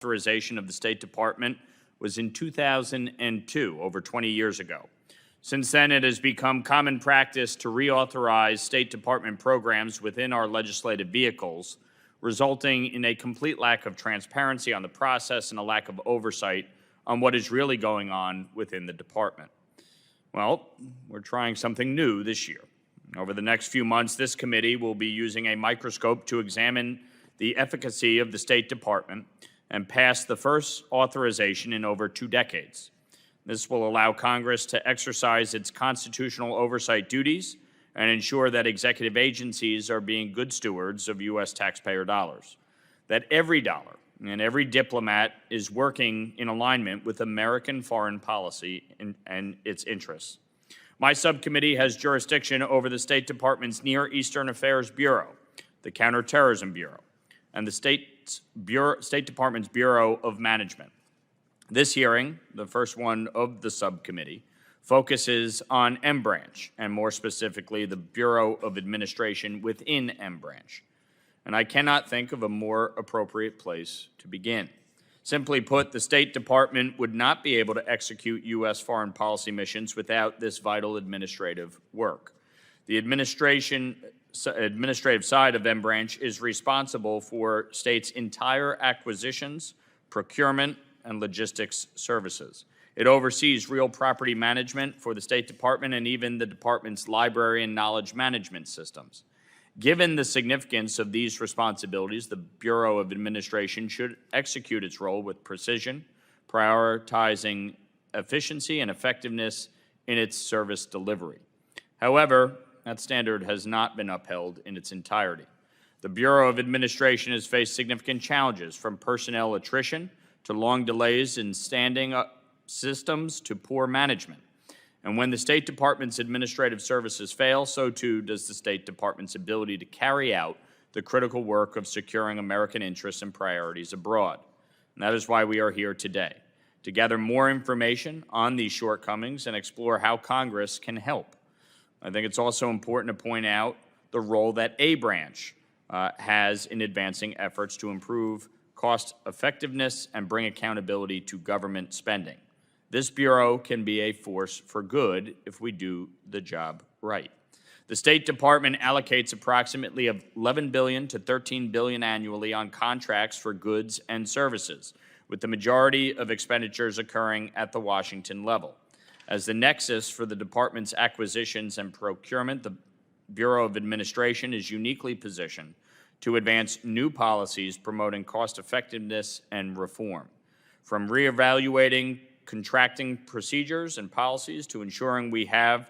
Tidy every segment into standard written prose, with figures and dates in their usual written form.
authorization of the State Department was in 2002, over 20 years ago. Since then, it has become common practice to reauthorize State Department programs within our legislative vehicles, resulting in a complete lack of transparency on the process and a lack of oversight on what is really going on within the department. Well, we're trying something new this year. Over the next few months, this committee will be using a microscope to examine the efficacy of the State Department and pass the first authorization in over 2 decades. This will allow Congress to exercise its constitutional oversight duties and ensure that executive agencies are being good stewards of U.S. taxpayer dollars, that every dollar and every diplomat is working in alignment with American foreign policy and its interests. My subcommittee has jurisdiction over the State Department's Near Eastern Affairs Bureau, the Counterterrorism Bureau, and the State Department's Bureau of Management. This hearing, the first one of the subcommittee, focuses on M-Branch, and more specifically, the Bureau of Administration within M-Branch. And I cannot think of a more appropriate place to begin. Simply put, the State Department would not be able to execute U.S. foreign policy missions without this vital administrative work. The administrative side of M-Branch is responsible for states' entire acquisitions, procurement, and logistics services. It oversees real property management for the State Department and even the department's library and knowledge management systems. Given the significance of these responsibilities, the Bureau of Administration should execute its role with precision, prioritizing efficiency and effectiveness in its service delivery. However, that standard has not been upheld in its entirety. The Bureau of Administration has faced significant challenges, from personnel attrition to long delays in standing up systems to poor management. And when the State Department's administrative services fail, so too does the State Department's ability to carry out the critical work of securing American interests and priorities abroad. And that is why we are here today, to gather more information on these shortcomings and explore how Congress can help. I think it's also important to point out the role that A-Branch has in advancing efforts to improve cost effectiveness and bring accountability to government spending. This Bureau can be a force for good if we do the job right. The State Department allocates approximately $11 billion to $13 billion annually on contracts for goods and services, with the majority of expenditures occurring at the Washington level. As the nexus for the department's acquisitions and procurement, the Bureau of Administration is uniquely positioned to advance new policies promoting cost effectiveness and reform. From reevaluating contracting procedures and policies to ensuring we have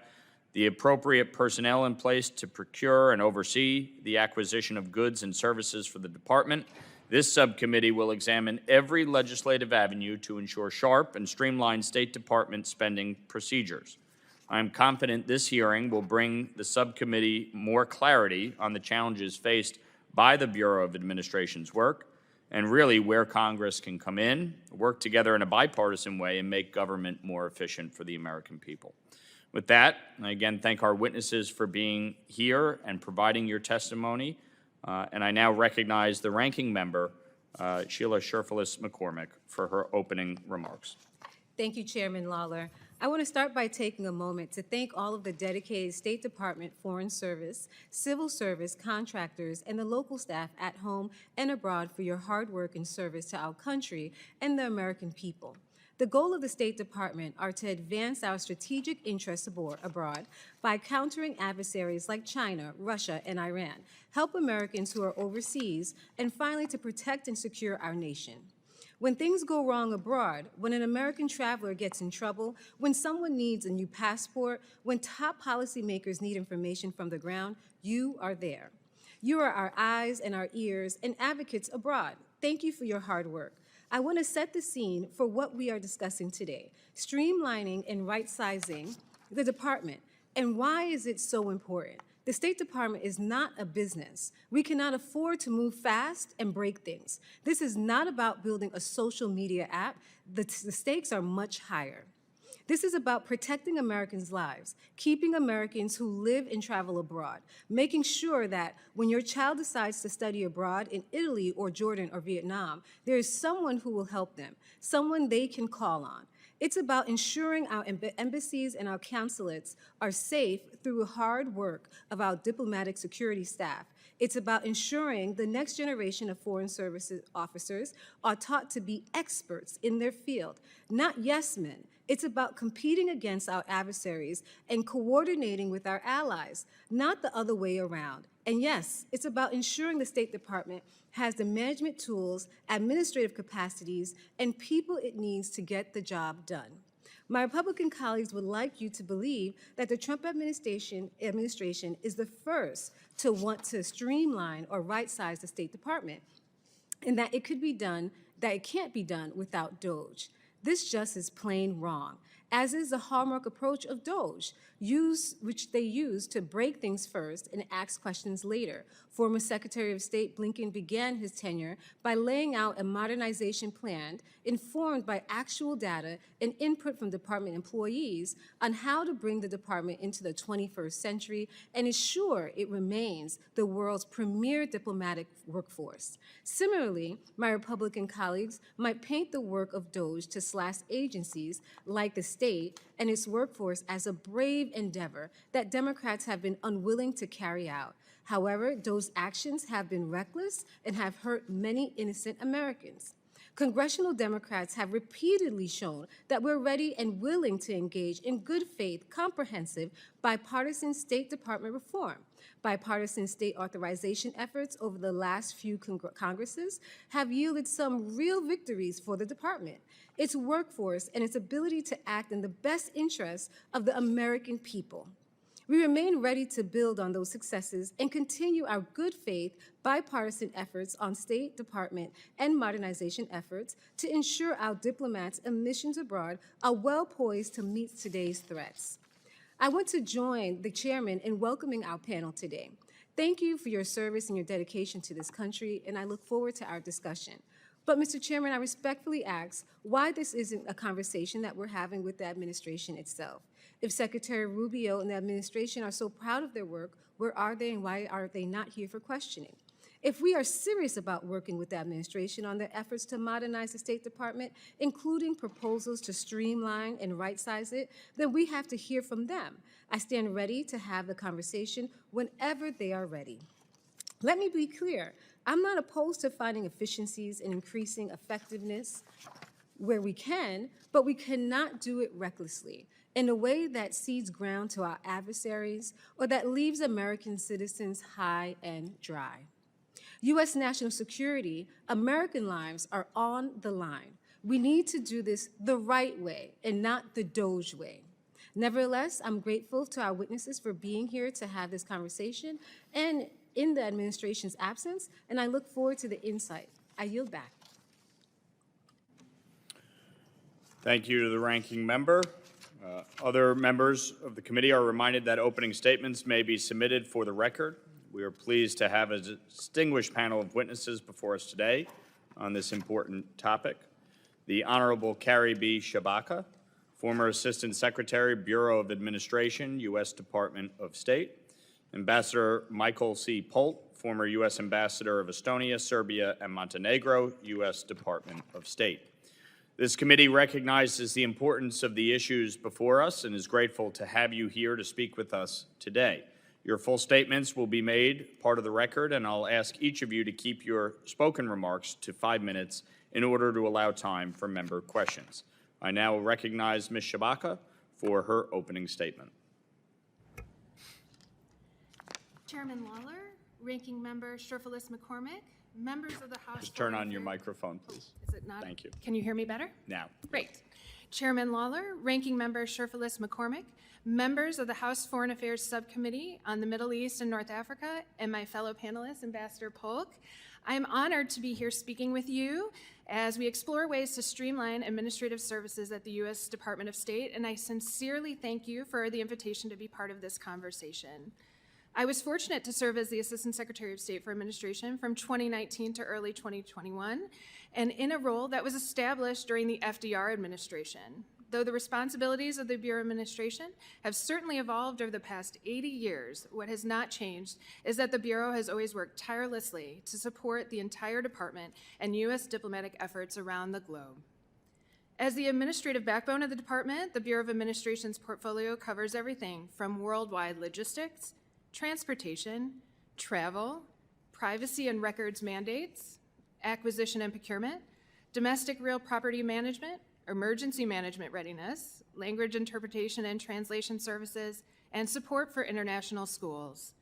the appropriate personnel in place to procure and oversee the acquisition of goods and services for the department, this subcommittee will examine every legislative avenue to ensure sharp and streamlined State Department spending procedures. I am confident this hearing will bring the subcommittee more clarity on the challenges faced by the Bureau of Administration's work, and really where Congress can come in, work together in a bipartisan way, and make government more efficient for the American people. With that, I again thank our witnesses for being here and providing your testimony, and I now recognize the ranking member, Sheila Sherfilis McCormick, for her opening remarks. Thank you, Chairman Lawler. I want to start by taking a moment to thank all of the dedicated State Department, Foreign Service, Civil Service, contractors, and the local staff at home and abroad for your hard work and service to our country and the American people. The goal of the State Department are to advance our strategic interests abroad by countering adversaries like China, Russia, and Iran, help Americans who are overseas, and finally to protect and secure our nation. When things go wrong abroad, when an American traveler gets in trouble, when someone needs a new passport, when top policymakers need information from the ground, you are there. You are our eyes and our ears and advocates abroad. Thank you for your hard work. I want to set the scene for what we are discussing today, streamlining and right-sizing the department. And why is it so important? The State Department is not a business. We cannot afford to move fast and break things. This is not about building a social media app. The stakes are much higher. This is about protecting Americans' lives, keeping Americans who live and travel abroad, making sure that when your child decides to study abroad in Italy or Jordan or Vietnam, there is someone who will help them, someone they can call on. It's about ensuring our embassies and our consulates are safe through the hard work of our diplomatic security staff. It's about ensuring the next generation of foreign services officers are taught to be experts in their field, not yes men. It's about competing against our adversaries and coordinating with our allies, not the other way around. And yes, it's about ensuring the State Department has the management tools, administrative capacities, and people it needs to get the job done. My Republican colleagues would like you to believe that the Trump administration is the first to want to streamline or right-size the State Department, and that it can't be done without DOGE. This just is plain wrong, as is the hallmark approach of DOGE, which they use to break things first and ask questions later. Former Secretary of State Blinken began his tenure by laying out a modernization plan informed by actual data and input from department employees on how to bring the department into the 21st century and ensure it remains the world's premier diplomatic workforce. Similarly, my Republican colleagues might paint the work of DOGE to slash agencies like the state and its workforce as a brave endeavor that Democrats have been unwilling to carry out. However, those actions have been reckless and have hurt many innocent Americans. Congressional Democrats have repeatedly shown that we're ready and willing to engage in good faith, comprehensive, bipartisan State Department reform. Bipartisan state authorization efforts over the last few Congresses have yielded some real victories for the department, its workforce, and its ability to act in the best interests of the American people. We remain ready to build on those successes and continue our good faith bipartisan efforts on State Department and modernization efforts to ensure our diplomats and missions abroad are well poised to meet today's threats. I want to join the chairman in welcoming our panel today. Thank you for your service and your dedication to this country, and I look forward to our discussion. But, Mr. Chairman, I respectfully ask why this isn't a conversation that we're having with the administration itself. If Secretary Rubio and the administration are so proud of their work, where are they and why are they not here for questioning? If we are serious about working with the administration on their efforts to modernize the State Department, including proposals to streamline and right-size it, then we have to hear from them. I stand ready to have the conversation whenever they are ready. Let me be clear. I'm not opposed to finding efficiencies and increasing effectiveness where we can, but we cannot do it recklessly in a way that cedes ground to our adversaries or that leaves American citizens high and dry. U.S. national security, American lives are on the line. We need to do this the right way and not the DOGE way. Nevertheless, I'm grateful to our witnesses for being here to have this conversation and in the administration's absence, and I look forward to the insight. I yield back. Thank you to the ranking member. Other members of the committee are reminded that opening statements may be submitted for the record. We are pleased to have a distinguished panel of witnesses before us today on this important topic. The Honorable Carrie B. Shabaka, former Assistant Secretary, Bureau of Administration, U.S. Department of State. Ambassador Michael C. Polt, former U.S. Ambassador of Estonia, Serbia, and Montenegro, U.S. Department of State. This committee recognizes the importance of the issues before us and is grateful to have you here to speak with us today. Your full statements will be made part of the record, and I'll ask each of you to keep your spoken remarks to 5 minutes in order to allow time for member questions. I now recognize Ms. Shabaka for her opening statement. Chairman Lawler, Ranking Member Sherfilis McCormick, members of the House. Just turn on your microphone, please. Is it not? Thank you. Can you hear me better? Now. Great. Chairman Lawler, Ranking Member Sherfilis McCormick, members of the House Foreign Affairs Subcommittee on the Middle East and North Africa, and my fellow panelist, Ambassador Polk, I am honored to be here speaking with you as we explore ways to streamline administrative services at the U.S. Department of State, and I sincerely thank you for the invitation to be part of this conversation. I was fortunate to serve as the Assistant Secretary of State for Administration from 2019 to early 2021, and in a role that was established during the FDR administration. Though the responsibilities of the Bureau Administration have certainly evolved over the past 80 years, what has not changed is that the Bureau has always worked tirelessly to support the entire department and U.S. diplomatic efforts around the globe. As the administrative backbone of the department, the Bureau of Administration's portfolio covers everything from worldwide logistics, transportation, travel, privacy and records mandates, acquisition and procurement, domestic real property management, emergency management readiness, language interpretation and translation services, and support for international schools.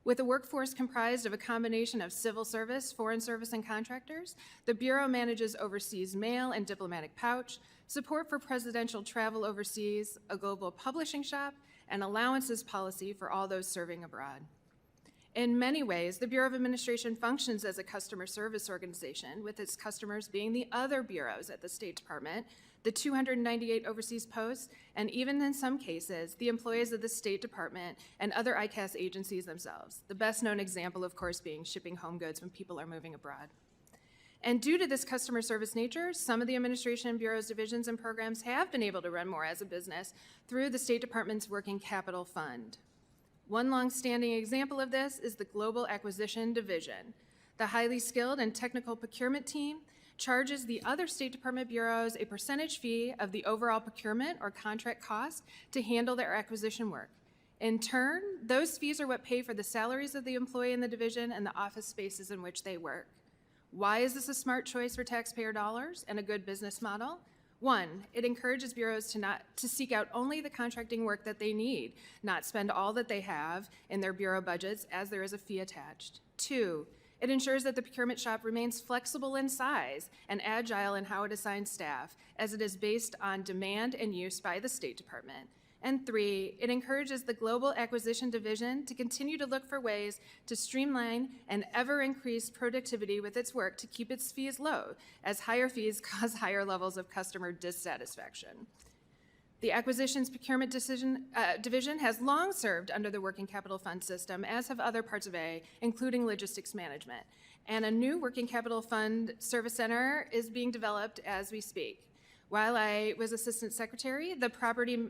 With a workforce comprised of a combination of civil service, foreign service, and contractors, the Bureau manages overseas mail and diplomatic pouch, support for presidential travel overseas, a global publishing shop, and allowances policy for all those serving abroad. In many ways, the Bureau of Administration functions as a customer service organization, with its customers being the other bureaus at the State Department, the 298 overseas posts, and even in some cases, the employees of the State Department and other ICAS agencies themselves. The best known example, of course, being shipping home goods when people are moving abroad. And due to this customer service nature, some of the Administration Bureau's divisions and programs have been able to run more as a business through the State Department's Working Capital Fund. One long-standing example of this is the Global Acquisition Division. The highly skilled and technical procurement team charges the other State Department bureaus a percentage fee of the overall procurement or contract cost to handle their acquisition work. In turn, those fees are what pay for the salaries of the employee in the division and the office spaces in which they work. Why is this a smart choice for taxpayer dollars and a good business model? One, it encourages bureaus to seek out only the contracting work that they need, not spend all that they have in their bureau budgets as there is a fee attached. Two, it ensures that the procurement shop remains flexible in size and agile in how it assigns staff, as it is based on demand and use by the State Department. And three, it encourages the Global Acquisition Division to continue to look for ways to streamline and ever increase productivity with its work to keep its fees low, as higher fees cause higher levels of customer dissatisfaction. The Acquisitions Procurement Division has long served under the Working Capital Fund system, as have other parts of A, including logistics management. And a new Working Capital Fund Service Center is being developed as we speak. While I was Assistant Secretary, the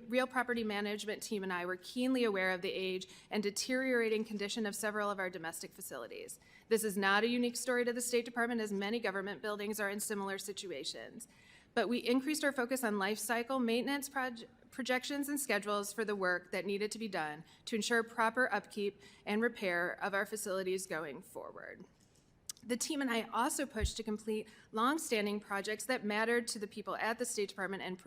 real property management team and I were keenly aware of the age and deteriorating condition of several of our domestic facilities. This is not a unique story to the State Department, as many government buildings are in similar situations. But we increased our focus on life cycle maintenance projections and schedules for the work that needed to be done to ensure proper upkeep and repair of our facilities going forward. The team and I also pushed to complete long-standing projects that mattered to the people at the State Department and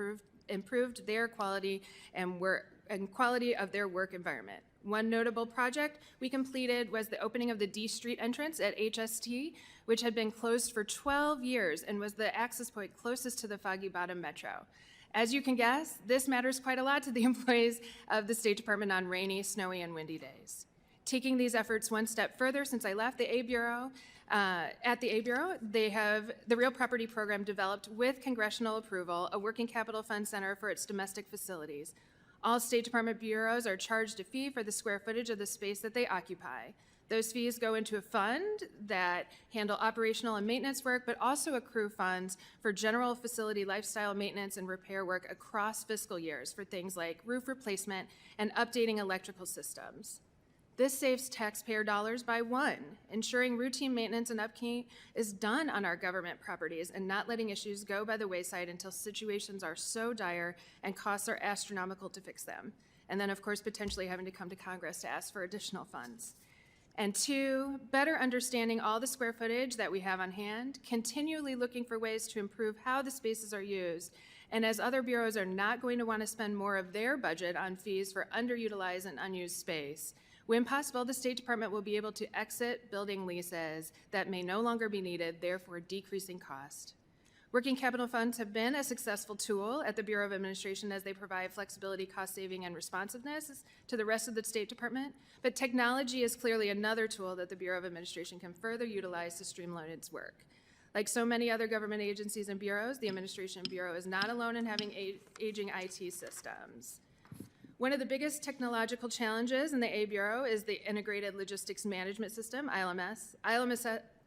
improved their quality and quality of their work environment. One notable project we completed was the opening of the D Street entrance at HST, which had been closed for 12 years and was the access point closest to the Foggy Bottom Metro. As you can guess, this matters quite a lot to the employees of the State Department on rainy, snowy, and windy days. Taking these efforts one step further, since I left the A Bureau, at the A Bureau, they have the Real Property Program developed with congressional approval, a working capital fund center for its domestic facilities. All State Department bureaus are charged a fee for the square footage of the space that they occupy. Those fees go into a fund that handle operational and maintenance work, but also accrue funds for general facility lifestyle maintenance and repair work across fiscal years for things like roof replacement and updating electrical systems. This saves taxpayer dollars by one, ensuring routine maintenance and upkeep is done on our government properties and not letting issues go by the wayside until situations are so dire and costs are astronomical to fix them. And then, of course, potentially having to come to Congress to ask for additional funds. And two, better understanding all the square footage that we have on hand, continually looking for ways to improve how the spaces are used. And as other bureaus are not going to want to spend more of their budget on fees for underutilized and unused space, when possible, the State Department will be able to exit building leases that may no longer be needed, therefore decreasing cost. Working capital funds have been a successful tool at the Bureau of Administration as they provide flexibility, cost saving, and responsiveness to the rest of the State Department, but technology is clearly another tool that the Bureau of Administration can further utilize to streamline its work. Like so many other government agencies and bureaus, the Administration Bureau is not alone in having aging IT systems. One of the biggest technological challenges in the A Bureau is the Integrated Logistics Management System, ILMS.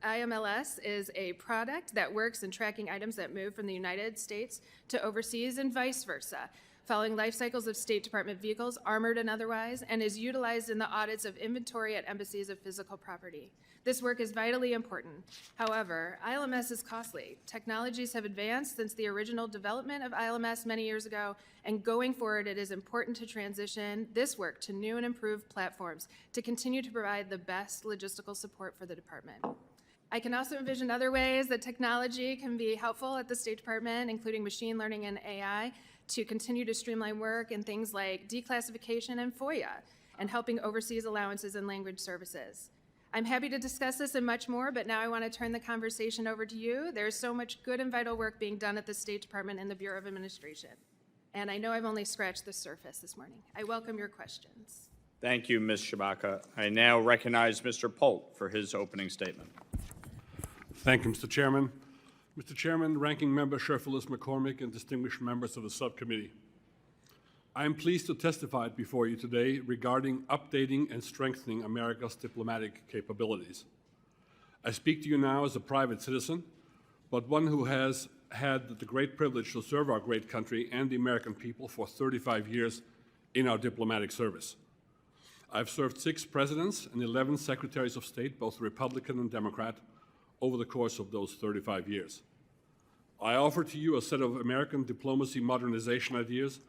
IMLS is a product that works in tracking items that move from the United States to overseas and vice versa, following life cycles of State Department vehicles, armored and otherwise, and is utilized in the audits of inventory at embassies of physical property. This work is vitally important. However, ILMS is costly. Technologies have advanced since the original development of ILMS many years ago, and going forward, it is important to transition this work to new and improved platforms to continue to provide the best logistical support for the department. I can also envision other ways that technology can be helpful at the State Department, including machine learning and AI, to continue to streamline work in things like declassification and FOIA, and helping overseas allowances and language services. I'm happy to discuss this and much more, but now I want to turn the conversation over to you. There's so much good and vital work being done at the State Department and the Bureau of Administration. And I know I've only scratched the surface this morning. I welcome your questions. Thank you, Ms. Shabaka. I now recognize Mr. Polk for his opening statement. Thank you, Mr. Chairman. Mr. Chairman, Ranking Member Sherfilis McCormick, and distinguished members of the subcommittee. I am pleased to testify before you today regarding updating and strengthening America's diplomatic capabilities. I speak to you now as a private citizen, but one who has had the great privilege to serve our great country and the American people for 35 years in our diplomatic service. I've served 6 presidents and 11 secretaries of state, both Republican and Democrat, over the course of those 35 years. I offer to you a set of American diplomacy modernization ideas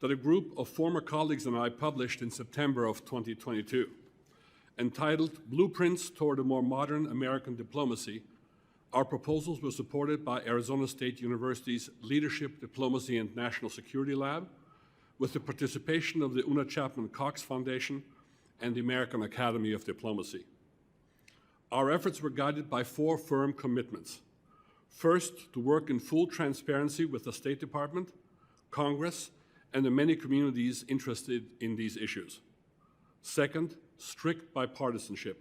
that a group of former colleagues and I published in September of 2022. Entitled Blueprints Toward a More Modern American Diplomacy, our proposals were supported by Arizona State University's Leadership, Diplomacy, and National Security Lab, with the participation of the Una Chapman Cox Foundation and the American Academy of Diplomacy. Our efforts were guided by 4 firm commitments. First, to work in full transparency with the State Department, Congress, and the many communities interested in these issues. Second, strict bipartisanship.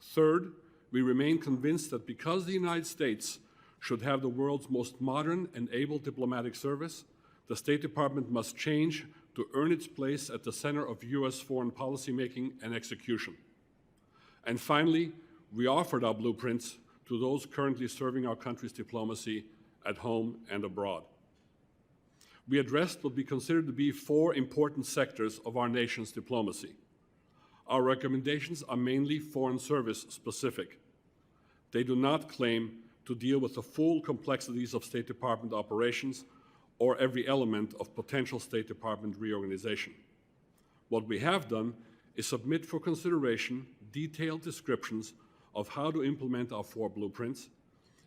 Third, we remain convinced that because the United States should have the world's most modern and able diplomatic service, the State Department must change to earn its place at the center of U.S. foreign policy making and execution. And finally, we offered our blueprints to those currently serving our country's diplomacy at home and abroad. We addressed what we consider to be 4 important sectors of our nation's diplomacy. Our recommendations are mainly Foreign Service specific. They do not claim to deal with the full complexities of State Department operations or every element of potential State Department reorganization. What we have done is submit for consideration detailed descriptions of how to implement our 4 blueprints,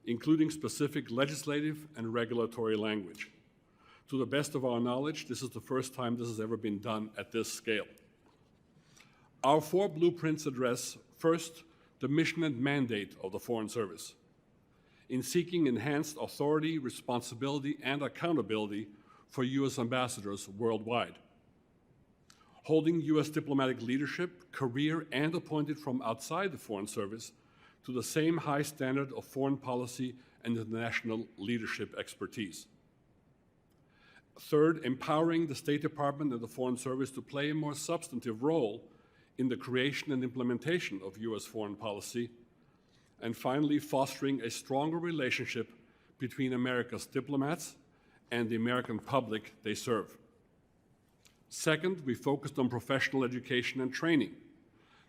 including specific legislative and regulatory language. To the best of our knowledge, this is the first time this has ever been done at this scale. Our 4 blueprints address, first, the mission and mandate of the Foreign Service. In seeking enhanced authority, responsibility, and accountability for U.S. ambassadors worldwide. Holding U.S. diplomatic leadership, career, and appointed from outside the Foreign Service to the same high standard of foreign policy and international leadership expertise. Third, empowering the State Department and the Foreign Service to play a more substantive role in the creation and implementation of U.S. foreign policy. And finally, fostering a stronger relationship between America's diplomats and the American public they serve. Second, we focused on professional education and training,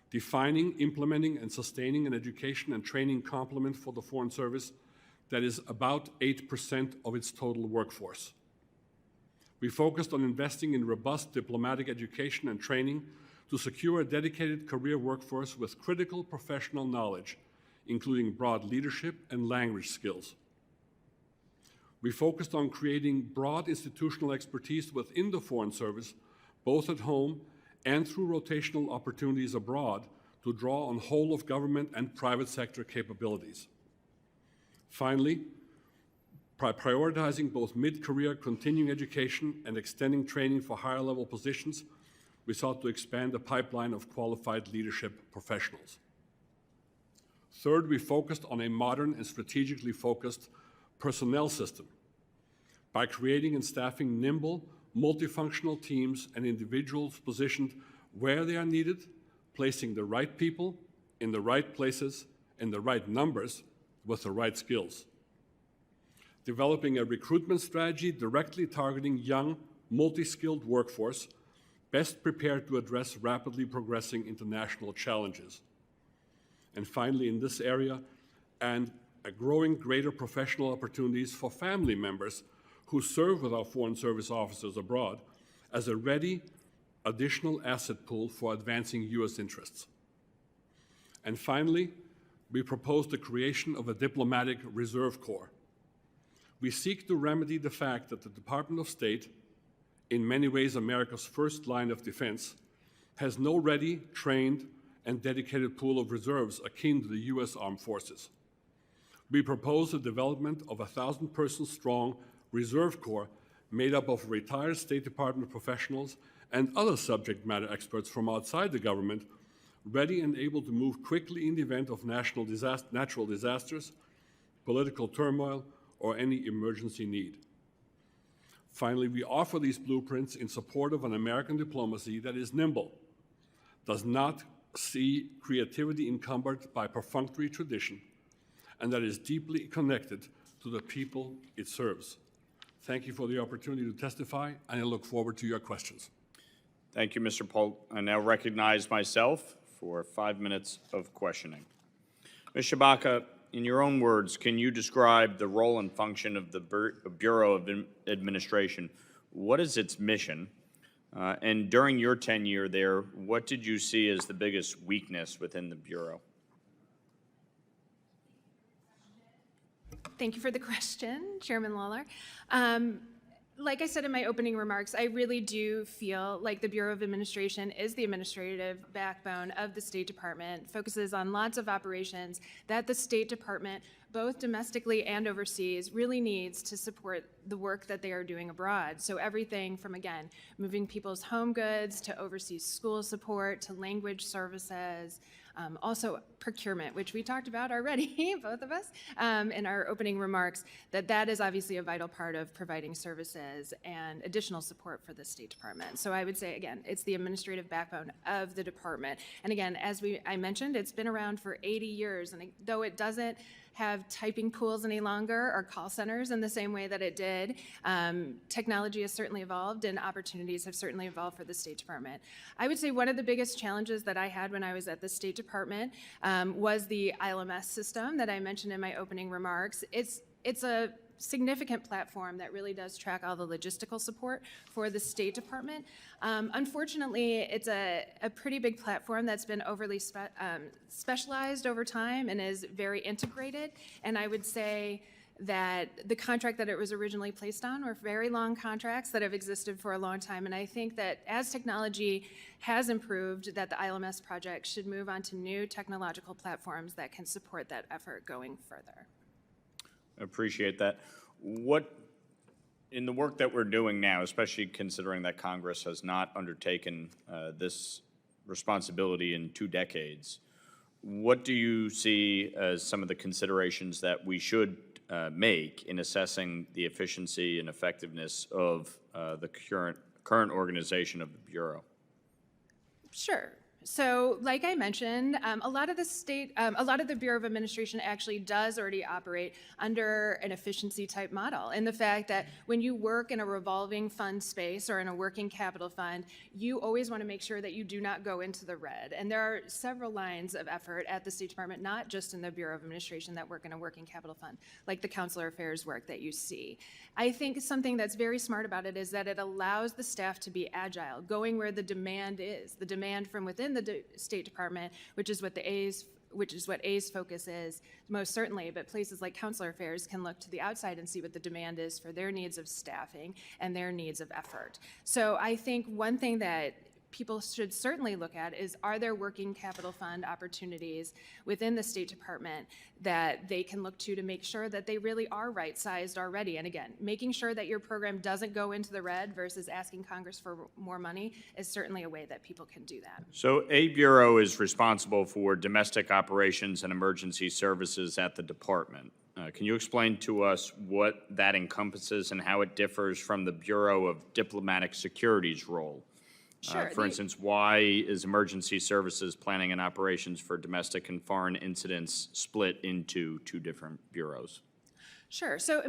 defining, implementing, and sustaining an education and training complement for the Foreign Service that is about 8% of its total workforce. We focused on investing in robust diplomatic education and training to secure a dedicated career workforce with critical professional knowledge, including broad leadership and language skills. We focused on creating broad institutional expertise within the Foreign Service, both at home and through rotational opportunities abroad, to draw on whole of government and private sector capabilities. Finally, by prioritizing both mid-career continuing education and extending training for higher level positions, we sought to expand the pipeline of qualified leadership professionals. Third, we focused on a modern and strategically focused personnel system by creating and staffing nimble, multifunctional teams and individuals positioned where they are needed, placing the right people in the right places in the right numbers with the right skills. Developing a recruitment strategy directly targeting young, multi-skilled workforce best prepared to address rapidly progressing international challenges. And finally, in this area, and a growing greater professional opportunities for family members who serve with our Foreign Service officers abroad as a ready additional asset pool for advancing U.S. interests. And finally, we propose the creation of a diplomatic reserve corps. We seek to remedy the fact that the Department of State, in many ways America's first line of defense, has no ready, trained, and dedicated pool of reserves akin to the U.S. Armed Forces. We propose the development of a 1,000-person strong reserve corps made up of retired State Department professionals and other subject matter experts from outside the government, ready and able to move quickly in the event of natural disasters, political turmoil, or any emergency need. Finally, we offer these blueprints in support of an American diplomacy that is nimble, does not see creativity encumbered by perfunctory tradition, and that is deeply connected to the people it serves. Thank you for the opportunity to testify, and I look forward to your questions. Thank you, Mr. Polk. I now recognize myself for 5 minutes of questioning. Ms. Shabaka, in your own words, can you describe the role and function of the Bureau of Administration? What is its mission? And during your tenure there, what did you see as the biggest weakness within the Bureau? Thank you for the question, Chairman Lawler. Like I said in my opening remarks, I really do feel like the Bureau of Administration is the administrative backbone of the State Department, focuses on lots of operations that the State Department, both domestically and overseas, really needs to support the work that they are doing abroad. So everything from, again, moving people's home goods to overseas school support to language services, also procurement, which we talked about already, both of us, in our opening remarks, that is obviously a vital part of providing services and additional support for the State Department. So I would say, again, it's the administrative backbone of the department. And again, as I mentioned, it's been around for 80 years, and though it doesn't have typing pools any longer or call centers in the same way that it did. Technology has certainly evolved and opportunities have certainly evolved for the State Department. I would say one of the biggest challenges that I had when I was at the State Department was the ILMS system that I mentioned in my opening remarks. It's a significant platform that really does track all the logistical support for the State Department. Unfortunately, it's a pretty big platform that's been overly specialized over time and is very integrated. And I would say that the contract that it was originally placed on were very long contracts that have existed for a long time. And I think that as technology has improved, that the ILMS project should move on to new technological platforms that can support that effort going further. Appreciate that. What, in the work that we're doing now, especially considering that Congress has not undertaken this responsibility in 2 decades, what do you see as some of the considerations that we should make in assessing the efficiency and effectiveness of the current organization of the Bureau? Sure. So, like I mentioned, a lot of the Bureau of Administration actually does already operate under an efficiency type model. And the fact that when you work in a revolving fund space or in a working capital fund, you always want to make sure that you do not go into the red. And there are several lines of effort at the State Department, not just in the Bureau of Administration, that work in a working capital fund, like the Consular Affairs work that you see. I think something that's very smart about it is that it allows the staff to be agile, going where the demand is, the demand from within the State Department, which is what A's focus is, most certainly, but places like Consular Affairs can look to the outside and see what the demand is for their needs of staffing and their needs of effort. So I think one thing that people should certainly look at is, are there working capital fund opportunities within the State Department that they can look to make sure that they really are right-sized already? And again, making sure that your program doesn't go into the red versus asking Congress for more money is certainly a way that people can do that. So a bureau is responsible for domestic operations and emergency services at the department. Can you explain to us what that encompasses and how it differs from the Bureau of Diplomatic Security's role? Sure. For instance, why is emergency services planning and operations for domestic and foreign incidents split into two different bureaus? Sure. So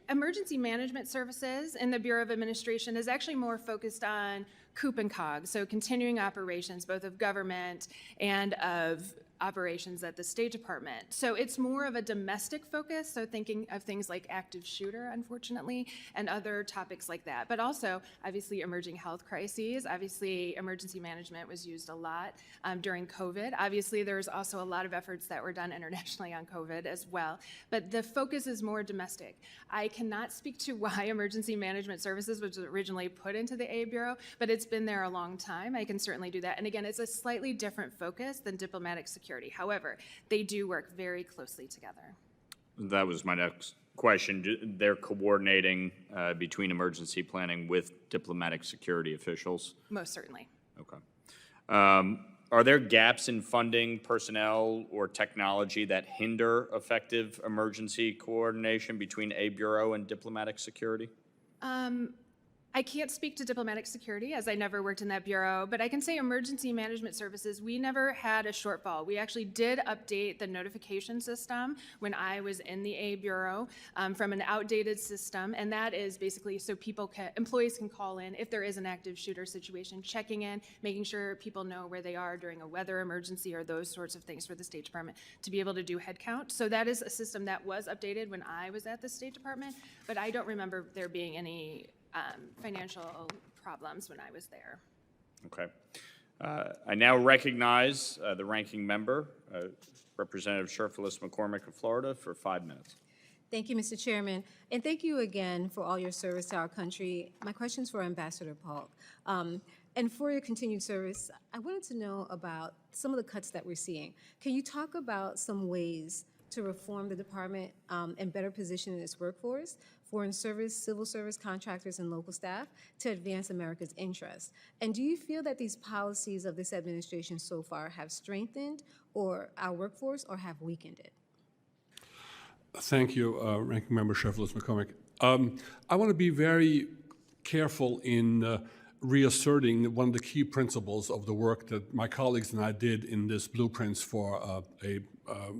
emergency management services in the Bureau of Administration is actually more focused on COOP and COG, so continuing operations both of government and of operations at the State Department. So it's more of a domestic focus, so thinking of things like active shooter, unfortunately, and other topics like that. But also, obviously, emerging health crises. Obviously, emergency management was used a lot during COVID. Obviously, there's also a lot of efforts that were done internationally on COVID as well. But the focus is more domestic. I cannot speak to why emergency management services was originally put into the A Bureau, but it's been there a long time. I can certainly do that. And again, it's a slightly different focus than diplomatic security. However, they do work very closely together. That was my next question. They're coordinating between emergency planning with diplomatic security officials? Most certainly. Okay. Are there gaps in funding, personnel, or technology that hinder effective emergency coordination between a bureau and diplomatic security? I can't speak to diplomatic security as I never worked in that bureau, but I can say emergency management services, we never had a shortfall. We actually did update the notification system when I was in the A Bureau from an outdated system, and that is basically so employees can call in if there is an active shooter situation, checking in, making sure people know where they are during a weather emergency or those sorts of things for the State Department to be able to do head count. So that is a system that was updated when I was at the State Department, but I don't remember there being any financial problems when I was there. Okay. I now recognize the ranking member, Representative Sherfilis McCormick of Florida, for 5 minutes. Thank you, Mr. Chairman, and thank you again for all your service to our country. My question's for Ambassador Polk. And for your continued service, I wanted to know about some of the cuts that we're seeing. Can you talk about some ways to reform the department and better position its workforce, foreign service, civil service contractors, and local staff to advance America's interests? And do you feel that these policies of this administration so far have strengthened our workforce or have weakened it? Thank you, Ranking Member Sherfilis McCormick. I want to be very careful in reasserting one of the key principles of the work that my colleagues and I did in this blueprints for a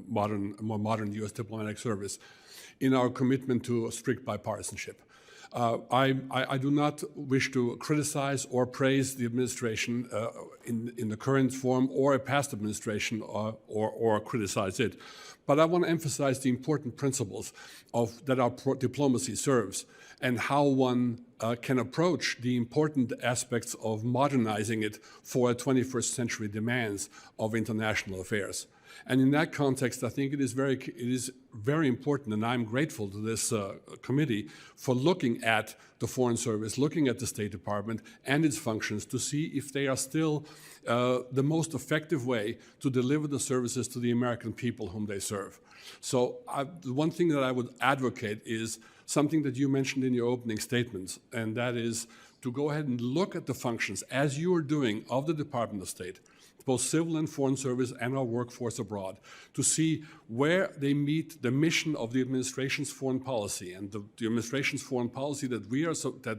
more modern U.S. diplomatic service in our commitment to a strict bipartisanship. I do not wish to criticize or praise the administration in the current form or a past administration or criticize it. But I want to emphasize the important principles that our diplomacy serves and how one can approach the important aspects of modernizing it for 21st century demands of international affairs. And in that context, I think it is very important, and I'm grateful to this committee for looking at the Foreign Service, looking at the State Department and its functions to see if they are still the most effective way to deliver the services to the American people whom they serve. So the one thing that I would advocate is something that you mentioned in your opening statements, and that is to go ahead and look at the functions, as you are doing, of the Department of State, both civil and foreign service and our workforce abroad, to see where they meet the mission of the administration's foreign policy. And the administration's foreign policy that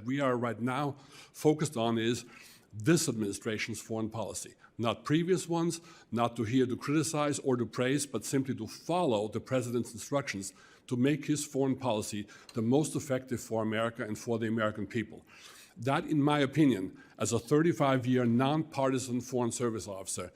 we are right now focused on is this administration's foreign policy. Not previous ones, not to criticize or to praise, but simply to follow the president's instructions to make his foreign policy the most effective for America and for the American people. That, in my opinion, as a 35-year nonpartisan foreign service officer,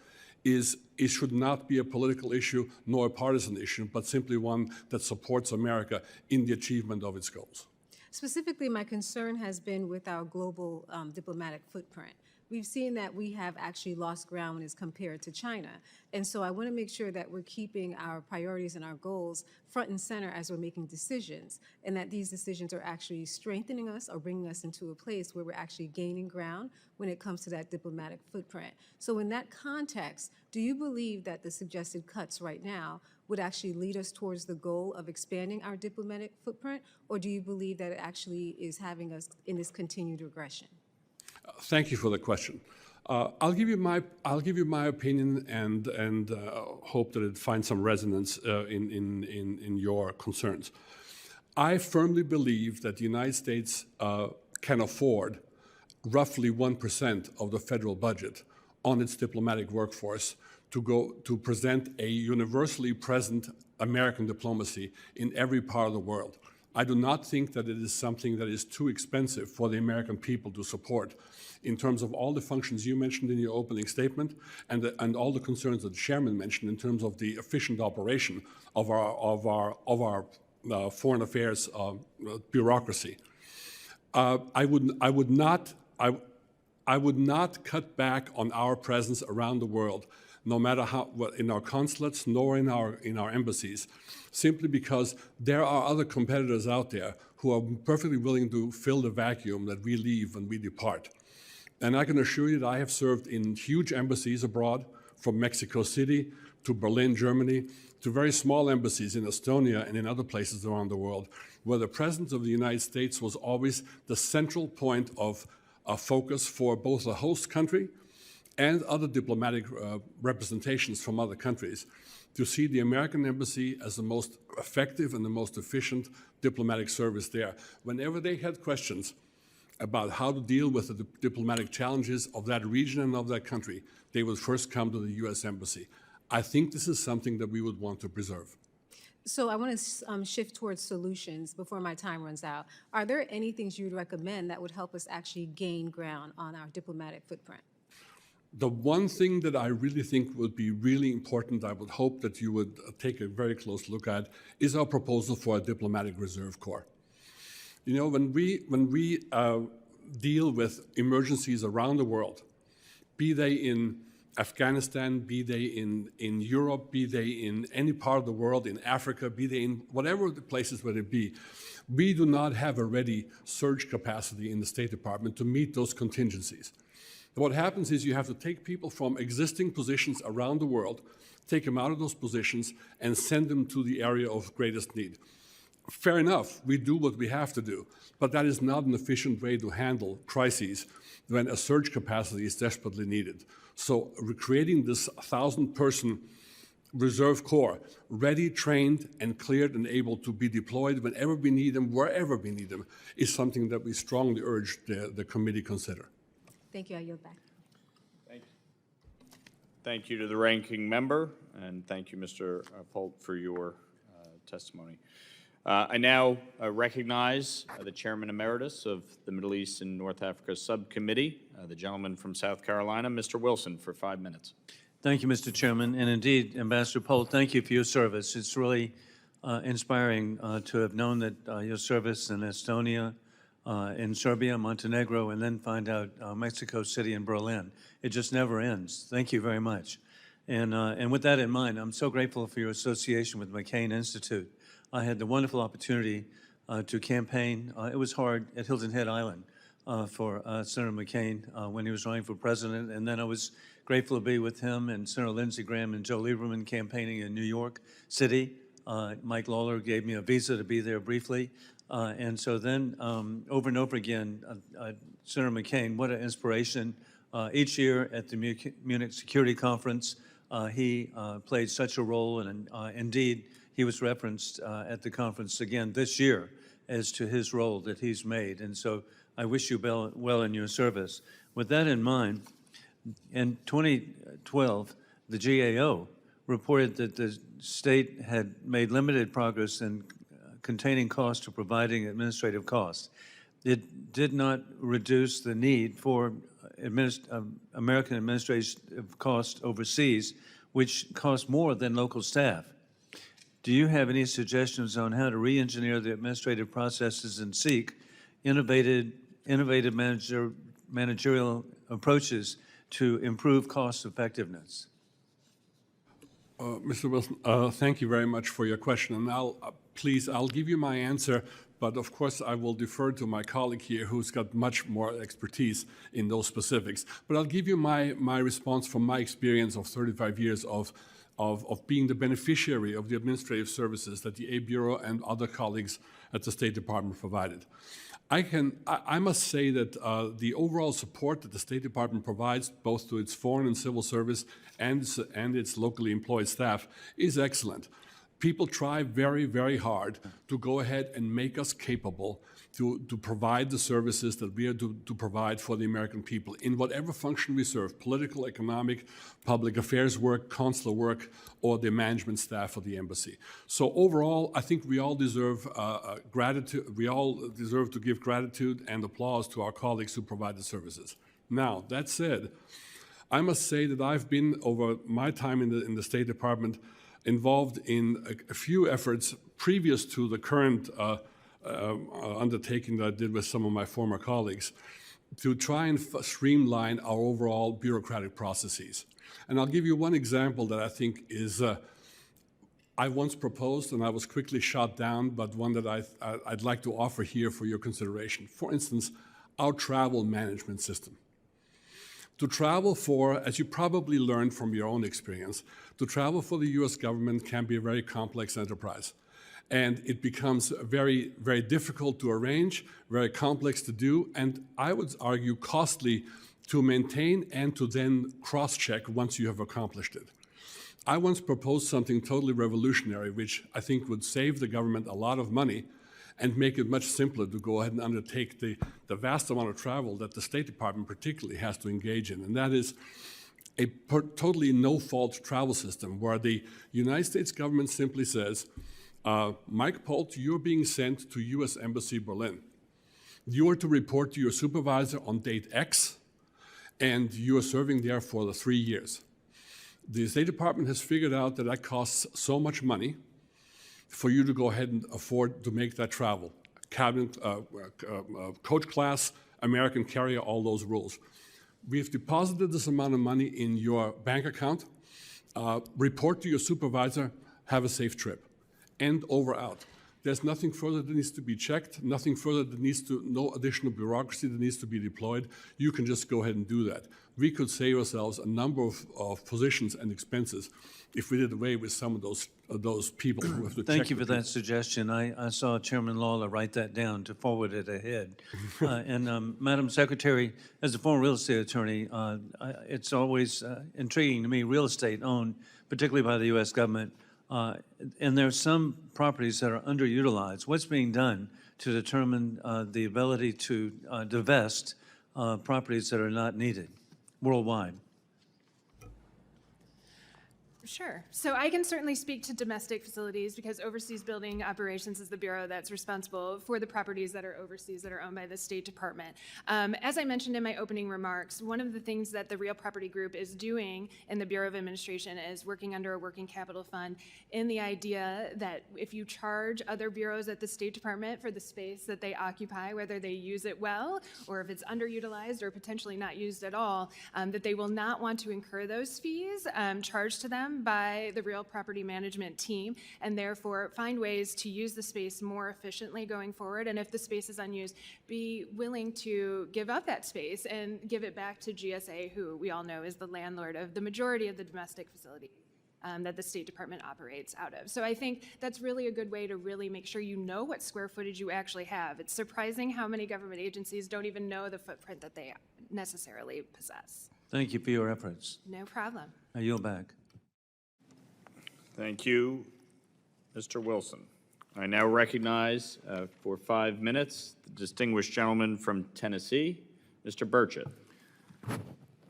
it should not be a political issue nor a partisan issue, but simply one that supports America in the achievement of its goals. Specifically, my concern has been with our global diplomatic footprint. We've seen that we have actually lost ground when it's compared to China. And so I want to make sure that we're keeping our priorities and our goals front and center as we're making decisions, and that these decisions are actually strengthening us or bringing us into a place where we're actually gaining ground when it comes to that diplomatic footprint. So in that context, do you believe that the suggested cuts right now would actually lead us towards the goal of expanding our diplomatic footprint, or do you believe that it actually is having us in this continued regression? Thank you for the question. I'll give you my opinion and hope that it finds some resonance in your concerns. I firmly believe that the United States can afford roughly 1% of the federal budget on its diplomatic workforce to present a universally present American diplomacy in every part of the world. I do not think that it is something that is too expensive for the American people to support in terms of all the functions you mentioned in your opening statement and all the concerns that the chairman mentioned in terms of the efficient operation of our foreign affairs bureaucracy. I would not cut back on our presence around the world, no matter how in our consulates nor in our embassies, simply because there are other competitors out there who are perfectly willing to fill the vacuum that we leave when we depart. And I can assure you that I have served in huge embassies abroad, from Mexico City to Berlin, Germany, to very small embassies in Estonia and in other places around the world, where the presence of the United States was always the central point of focus for both the host country and other diplomatic representations from other countries, to see the American embassy as the most effective and the most efficient diplomatic service there. Whenever they had questions about how to deal with the diplomatic challenges of that region and of that country, they would first come to the U.S. Embassy. I think this is something that we would want to preserve. So I want to shift towards solutions before my time runs out. Are there any things you would recommend that would help us actually gain ground on our diplomatic footprint? The one thing that I really think would be really important, I would hope that you would take a very close look at, is our proposal for a diplomatic reserve corps. You know, when we deal with emergencies around the world, be they in Afghanistan, be they in Europe, be they in any part of the world, in Africa, be they in whatever the places where they be, we do not have a ready surge capacity in the State Department to meet those contingencies. What happens is you have to take people from existing positions around the world, take them out of those positions, and send them to the area of greatest need. Fair enough, we do what we have to do, but that is not an efficient way to handle crises when a surge capacity is desperately needed. So creating this 1,000-person reserve corps, ready, trained, and cleared and able to be deployed whenever we need them, wherever we need them, is something that we strongly urge the committee consider. Thank you. I yield back. Thank you to the ranking member, and thank you, Mr. Polk, for your testimony. I now recognize the Chairman Emeritus of the Middle East and North Africa Subcommittee, the gentleman from South Carolina, Mr. Wilson, for 5 minutes. Thank you, Mr. Chairman. And indeed, Ambassador Polk, thank you for your service. It's really inspiring to have known that your service in Estonia, in Serbia, Montenegro, and then find out Mexico City and Berlin. It just never ends. Thank you very much. And with that in mind, I'm so grateful for your association with McCain Institute. I had the wonderful opportunity to campaign. It was hard at Hilton Head Island for Senator McCain when he was running for president. And then I was grateful to be with him and Senator Lindsey Graham and Joe Lieberman campaigning in New York City. Mike Lawler gave me a visa to be there briefly. And so then over and over again, Senator McCain, what an inspiration. Each year at the Munich Security Conference, he played such a role, and indeed, he was referenced at the conference again this year as to his role that he's made. And so I wish you well in your service. With that in mind, in 2012, the GAO reported that the state had made limited progress in containing costs to providing administrative costs. It did not reduce the need for American administrative costs overseas, which cost more than local staff. Do you have any suggestions on how to re-engineer the administrative processes and seek innovative managerial approaches to improve cost effectiveness? Mr. Wilson, thank you very much for your question. And I'll give you my answer, but of course I will defer to my colleague here who's got much more expertise in those specifics. But I'll give you my response from my experience of 35 years of being the beneficiary of the administrative services that the A Bureau and other colleagues at the State Department provided. I must say that the overall support that the State Department provides, both to its foreign and civil service and its locally employed staff, is excellent. People try very, very hard to go ahead and make us capable to provide the services that we are to provide for the American people in whatever function we serve, political, economic, public affairs work, consular work, or the management staff of the embassy. So overall, I think we all deserve gratitude. We all deserve to give gratitude and applause to our colleagues who provide the services. Now, that said, I must say that I've been, over my time in the State Department, involved in a few efforts previous to the current undertaking that I did with some of my former colleagues to try and streamline our overall bureaucratic processes. And I'll give you one example that I think is, I once proposed and I was quickly shot down, but one that I'd like to offer here for your consideration. For instance, our travel management system. To travel for, as you probably learned from your own experience, to travel for the US government can be a very complex enterprise. And it becomes very, very difficult to arrange, very complex to do, and I would argue costly to maintain and to then cross-check once you have accomplished it. I once proposed something totally revolutionary, which I think would save the government a lot of money and make it much simpler to go ahead and undertake the vast amount of travel that the State Department particularly has to engage in. And that is a totally no-fault travel system where the United States government simply says, Mike Polt, you're being sent to U.S. Embassy Berlin. You are to report to your supervisor on date X, and you are serving there for the 3 years. The State Department has figured out that that costs so much money for you to go ahead and afford to make that travel. Cabinet, coach class, American carrier, all those rules. We have deposited this amount of money in your bank account, report to your supervisor, have a safe trip. End, over, out. There's nothing further that needs to be checked, nothing further that needs to, no additional bureaucracy that needs to be deployed. You can just go ahead and do that. We could save ourselves a number of positions and expenses if we did away with some of those people who have to check. Thank you for that suggestion. I saw Chairman Lawler write that down to forward it ahead. Madam Secretary, as a former real estate attorney, it's always intriguing to me, real estate owned, particularly by the U.S. government, and there are some properties that are underutilized. What's being done to determine the ability to divest properties that are not needed worldwide? Sure. So I can certainly speak to domestic facilities because Overseas Building Operations is the bureau that's responsible for the properties that are overseas that are owned by the State Department. As I mentioned in my opening remarks, one of the things that the Real Property Group is doing in the Bureau of Administration is working under a working capital fund in the idea that if you charge other bureaus at the State Department for the space that they occupy, whether they use it well or if it's underutilized or potentially not used at all, that they will not want to incur those fees charged to them by the Real Property Management team, and therefore find ways to use the space more efficiently going forward. And if the space is unused, be willing to give up that space and give it back to GSA, who we all know is the landlord of the majority of the domestic facilities that the State Department operates out of. So I think that's really a good way to really make sure you know what square footage you actually have. It's surprising how many government agencies don't even know the footprint that they necessarily possess. Thank you for your efforts. No problem. I yield back. Thank you, Mr. Wilson. I now recognize for 5 minutes the distinguished gentleman from Tennessee, Mr. Burchett.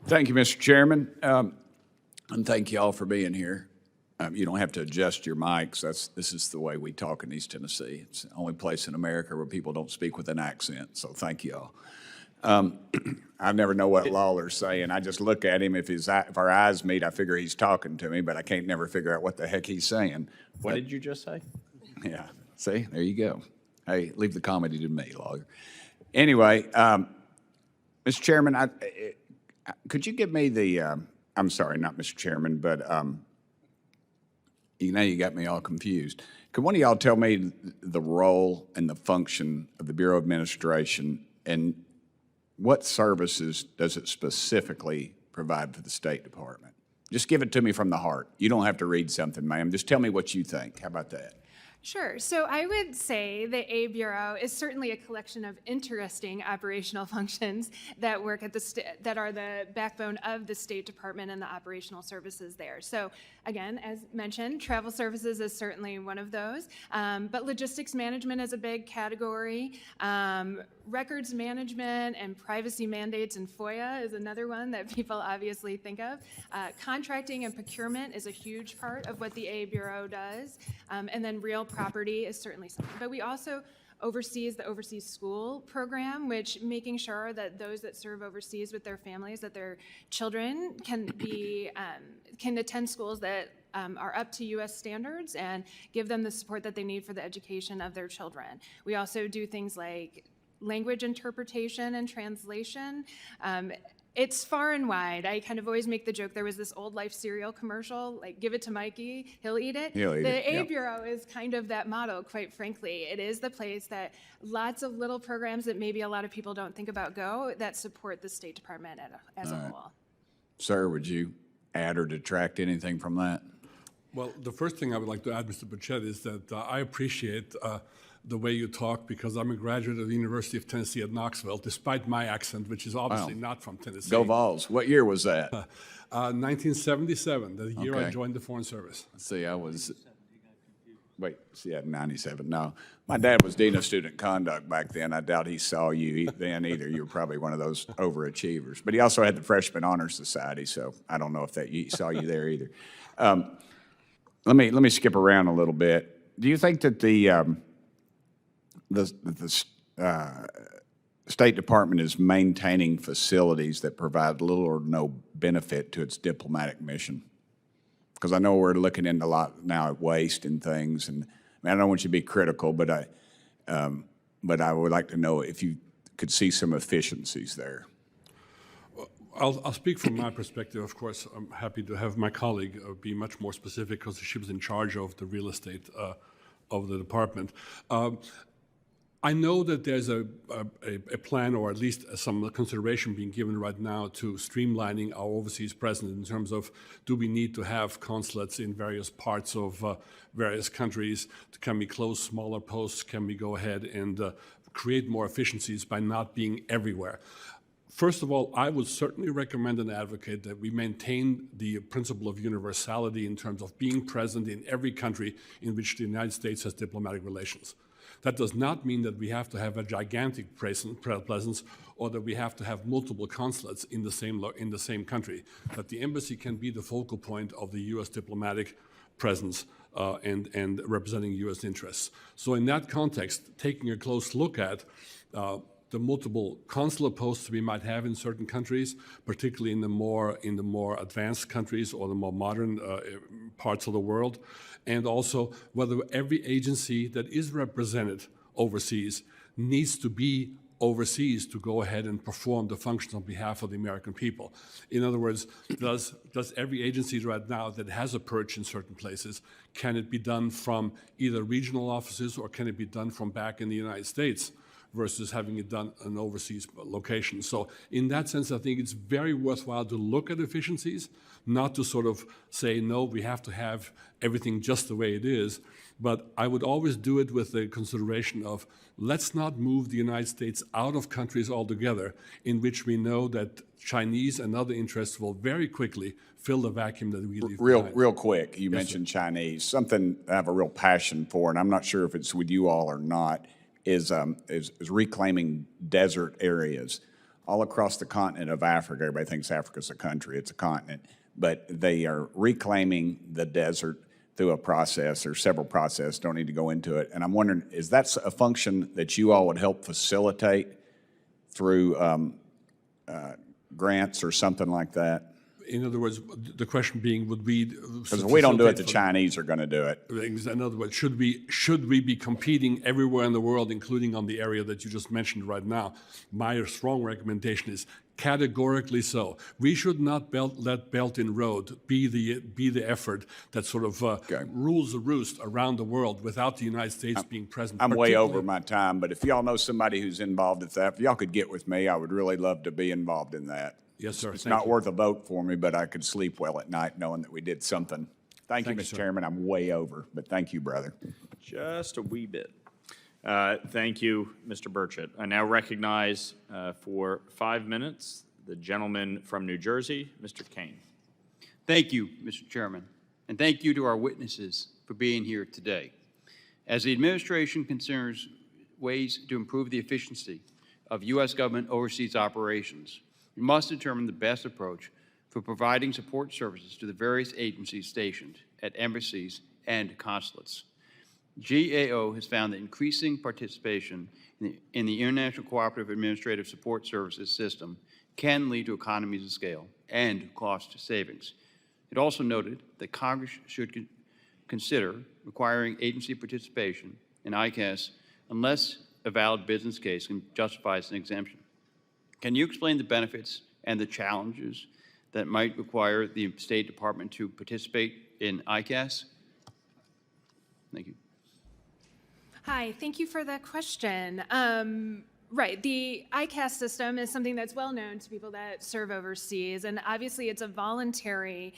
Thank you, Mr. Chairman, and thank you all for being here. You don't have to adjust your mics. This is the way we talk in East Tennessee. It's the only place in America where people don't speak with an accent, so thank you all. I never know what Lawler's saying. I just look at him. If our eyes meet, I figure he's talking to me, but I can't never figure out what the heck he's saying. What did you just say? Yeah, see, there you go. Hey, leave the comedy to me, Lawler. Anyway, Mr. Chairman, could you give me the, I'm sorry, not Mr. Chairman, but you got me all confused. Could one of y'all tell me the role and the function of the Bureau of Administration, and what services does it specifically provide for the State Department? Just give it to me from the heart. You don't have to read something, ma'am. Just tell me what you think. How about that? Sure. So I would say the A Bureau is certainly a collection of interesting operational functions that work at that are the backbone of the State Department and the operational services there. So again, as mentioned, travel services is certainly one of those, but logistics management is a big category. Records management and privacy mandates and FOIA is another one that people obviously think of. Contracting and procurement is a huge part of what the A Bureau does. And then real property is certainly something. But we also oversees the Overseas School Program, which making sure that those that serve overseas with their families, that their children can attend schools that are up to U.S. standards and give them the support that they need for the education of their children. We also do things like language interpretation and translation. It's far and wide. I kind of always make the joke, there was this old Life cereal commercial, like, give it to Mikey, he'll eat it. He'll eat it, The A yep. Bureau is kind of that model, quite frankly. It is the place that lots of little programs that maybe a lot of people don't think about go that support the State Department as a whole. Sir, would you add or detract anything from that? Well, the first thing I would like to add, Mr. Burchett, is that I appreciate the way you talk, because I'm a graduate of the University of Tennessee at Knoxville, despite my accent, which is obviously not from Tennessee. Go Vols. What year was that? 1977, the year I Okay. joined the Foreign Service. See, I was, wait, see, I had 97. No, my dad was Dean of Student Conduct back then. I doubt he saw you then either. You were probably one of those overachievers. But he also had the Freshman Honor Society, so I don't know if that he saw you there either. Let me skip around a little bit. Do you think that the State Department is maintaining facilities that provide little or no benefit to its diplomatic mission? Because I know we're looking into a lot now at waste and things, and I don't want you to be critical, but I would like to know if you could see some efficiencies there. I'll speak from my perspective, of course. I'm happy to have my colleague be much more specific, because she was in charge of the real estate of the department. I know that there's a plan, or at least some consideration being given right now to streamlining our overseas presence in terms of, do we need to have consulates in various parts of various countries? Can we close smaller posts? Can we go ahead and create more efficiencies by not being everywhere? First of all, I would certainly recommend and advocate that we maintain the principle of universality in terms of being present in every country in which the United States has diplomatic relations. That does not mean that we have to have a gigantic presence, or that we have to have multiple consulates in the same country. That the embassy can be the focal point of the U.S. diplomatic presence and representing U.S. interests. So in that context, taking a close look at the multiple consular posts we might have in certain countries, particularly in the more advanced countries or the more modern parts of the world, and also whether every agency that is represented overseas needs to be overseas to go ahead and perform the functions on behalf of the American people. In other words, does every agency right now that has a perch in certain places, can it be done from either regional offices, or can it be done from back in the United States, versus having it done in overseas location? So in that sense, I think it's very worthwhile to look at efficiencies, not to sort of say, no, we have to have everything just the way it is. But I would always do it with the consideration of, let's not move the United States out of countries altogether in which we know that Chinese and other interests will very quickly fill the vacuum that we leave behind. Real quick, you mentioned Chinese. Something I have a real passion for, and I'm not sure if it's with you all or not, is reclaiming desert areas all across the continent of Africa. Everybody thinks Africa's a country, it's a continent, but they are reclaiming the desert through a process, or several processes, don't need to go into it. And I'm wondering, is that a function that you all would help facilitate through grants or something like that? In other words, the question being, would we? Because if we don't do it, the Chinese are going to do it. In other words, should we be competing everywhere in the world, including on the area that you just mentioned right now? My strong recommendation is categorically so. We should not let Belt and Road be the effort that sort of rules the roost around the world without the United States being present. I'm way over my time, but if y'all know somebody who's involved with that, if y'all could get with me, I would really love to be involved in that. Yes, sir. It's Thank not you. worth a vote for me, but I could sleep well at night knowing that we did something. Thank you, Thank you, Mr. sir. Chairman. I'm way over, but thank you, brother. Just a wee bit. Thank you, Mr. Burchett. I now recognize for 5 minutes the gentleman from New Jersey, Mr. Kane. Thank you, Mr. Chairman, and thank you to our witnesses for being here today. As the administration considers ways to improve the efficiency of U.S. government overseas operations, we must determine the best approach for providing support services to the various agencies stationed at embassies and consulates. GAO has found that increasing participation in the International Cooperative Administrative Support Services system can lead to economies of scale and cost savings. It also noted that Congress should consider requiring agency participation in ICAS unless a valid business case justifies an exemption. Can you explain the benefits and the challenges that might require the State Department to participate in ICAS? Thank you. Hi, thank you for the question. Right, the ICAS system is something that's well known to people that serve overseas, and obviously it's a voluntary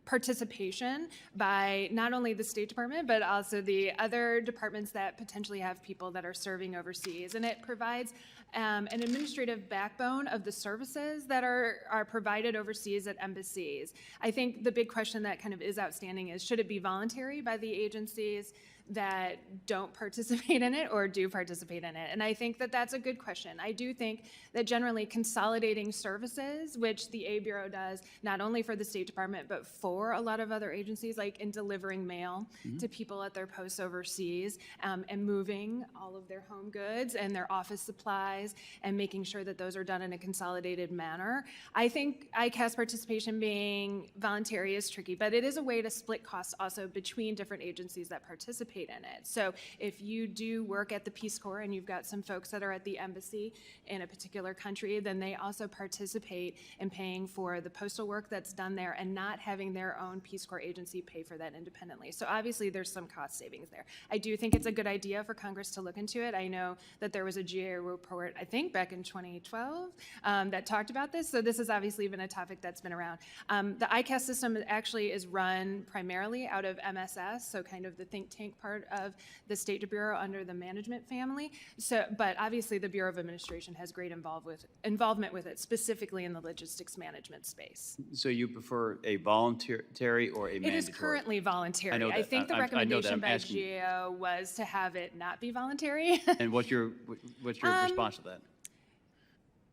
participation by not only the State Department, but also the other departments that potentially have people that are serving overseas. And it provides an administrative backbone of the services that are provided overseas at embassies. I think the big question that kind of is outstanding is, should it be voluntary by the agencies that don't participate in it or do participate in it? And I think that that's a good question. I do think that generally consolidating services, which the A Bureau does, not only for the State Department, but for a lot of other agencies, like in delivering mail to people at their posts overseas, and moving all of their home goods and their office supplies and making sure that those are done in a consolidated manner. I think ICAS participation being voluntary is tricky, but it is a way to split costs also between different agencies that participate in it. So if you do work at the Peace Corps and you've got some folks that are at the embassy in a particular country, then they also participate in paying for the postal work that's done there and not having their own Peace Corps agency pay for that independently. So obviously there's some cost savings there. I do think it's a good idea for Congress to look into it. I know that there was a GAO report, I think back in 2012, that talked about this. So this has obviously been a topic that's been around. The ICAS system actually is run primarily out of MSS, so kind of the think tank part of the State Bureau under the management family. So, but obviously the Bureau of Administration has great involvement with it, specifically in the logistics management space. So you prefer a voluntary or a mandatory? It is currently voluntary. I know I that. think the I know that. recommendation I'm by asking- GAO was to have it not be voluntary. And what's your response to that?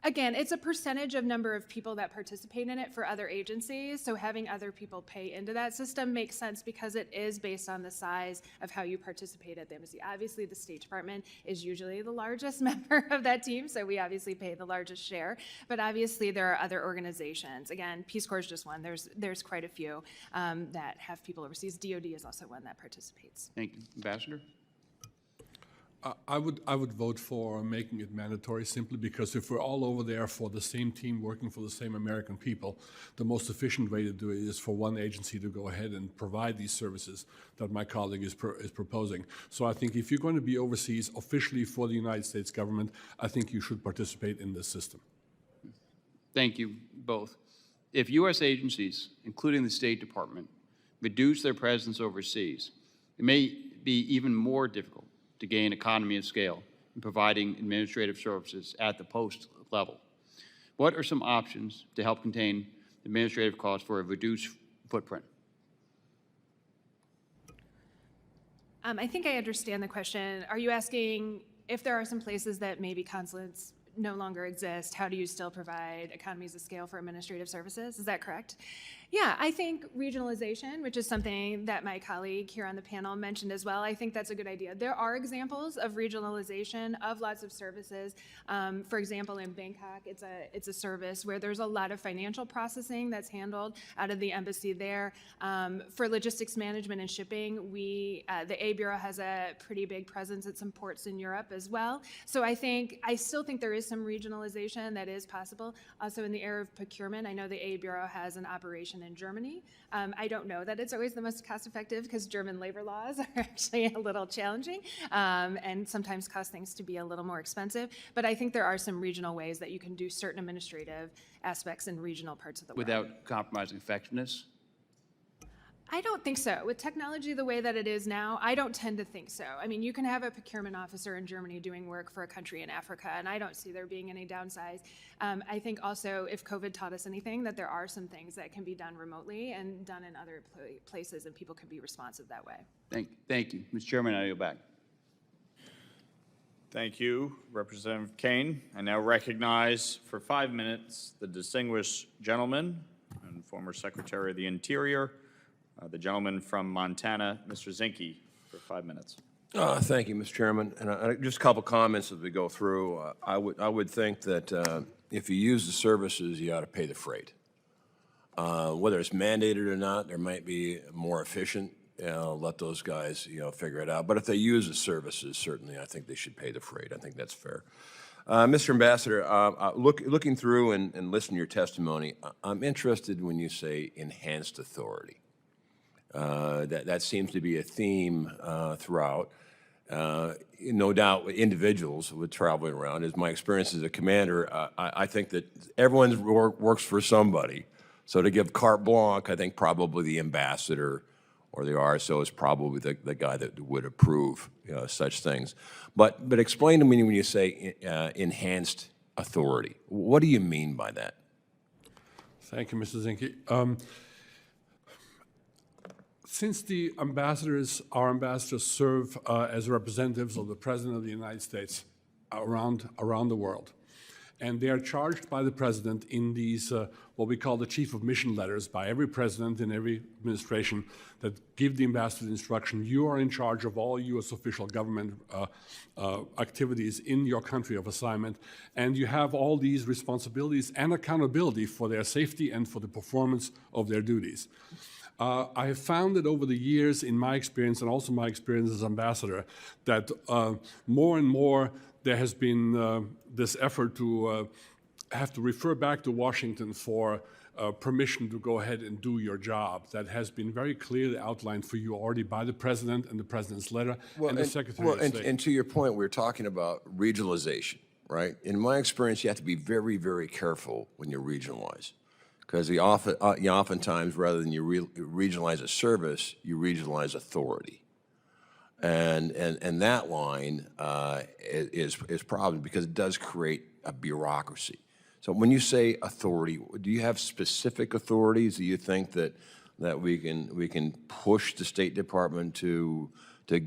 Again, it's a percentage of number of people that participate in it for other agencies. So having other people pay into that system makes sense because it is based on the size of how you participate at the embassy. Obviously, the State Department is usually the largest member of that team, so we obviously pay the largest share. But obviously, there are other organizations. Again, Peace Corps is just one. There's quite a few that have people overseas. DoD is also one that participates. Thank you. Ambassador? I would vote for making it mandatory simply because if we're all over there for the same team working for the same American people, the most efficient way to do it is for one agency to go ahead and provide these services that my colleague is proposing. So I think if you're going to be overseas officially for the United States government, I think you should participate in this system. Thank you both. If U.S. agencies, including the State Department, reduce their presence overseas, it may be even more difficult to gain economy of scale in providing administrative services at the post level. What are some options to help contain administrative costs for a reduced footprint? I think I understand the question. Are you asking if there are some places that maybe consulates no longer exist, how do you still provide economies of scale for administrative services? Is that correct? Yeah, I think regionalization, which is something that my colleague here on the panel mentioned as well, I think that's a good idea. There are examples of regionalization of lots of services. For example, in Bangkok, it's a service where there's a lot of financial processing that's handled out of the embassy there. For logistics management and shipping, the A Bureau has a pretty big presence at some ports in Europe as well. So I still think there is some regionalization that is possible. Also in the area of procurement, I know the A Bureau has an operation in Germany. I don't know that it's always the most cost effective because German labor laws are actually a little challenging and sometimes cause things to be a little more expensive. But I think there are some regional ways that you can do certain administrative aspects in regional parts of the world. Without compromising effectiveness? I don't think so. With technology the way that it is now, I don't tend to think so. I mean, you can have a procurement officer in Germany doing work for a country in Africa, and I don't see there being any downsides. I think also, if COVID taught us anything, that there are some things that can be done remotely and done in other places, and people can be responsive that way. Thank you. Mr. Chairman, I yield back. Thank you, Representative Kane. I now recognize for 5 minutes the distinguished gentleman and former Secretary of the Interior, the gentleman from Montana, Mr. Zinke, for 5 minutes. Thank you, Mr. Chairman. And just a couple comments as we go through. I would think that if you use the services, you ought to pay the freight. Whether it's mandated or not, there might be more efficient. Let those guys, figure it out. But if they use the services, certainly I think they should pay the freight. I think that's fair. Mr. Ambassador, looking through and listening to your testimony, I'm interested when you say enhanced authority. That seems to be a theme throughout. No doubt individuals with traveling around, as my experience as a commander, I think that everyone works for somebody. So to give carte blanche, I think probably the ambassador or the RSO is probably the guy that would approve such things. But explain to me when you say enhanced authority. What do you mean by that? Thank you, Mr. Zinke. Since our ambassadors serve as representatives of the President of the United States around the world, and they are charged by the President in these, what we call the Chief of Mission letters, by every President in every administration that give the ambassador the instruction, you are in charge of all U.S. official government activities in your country of assignment, and you have all these responsibilities and accountability for their safety and for the performance of their duties. I have found that over the years, in my experience and also my experience as ambassador, that more and more there has been this effort to have to refer back to Washington for permission to go ahead and do your job. That has been very clearly outlined for you already by the President and the President's letter and the Secretary of State. And to your point, we're talking about regionalization, right? In my experience, you have to be very, very careful when you regionalize. Because you oftentimes, rather than you regionalize a service, you regionalize authority. And that line is problem because it does create a bureaucracy. So when you say authority, do you have specific authorities that you think that we can push the State Department to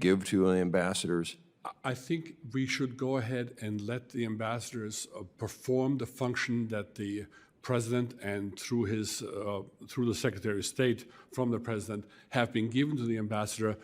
give to the ambassadors? I think we should go ahead and let the ambassadors perform the function that the President and through the Secretary of State from the President have been given to the ambassador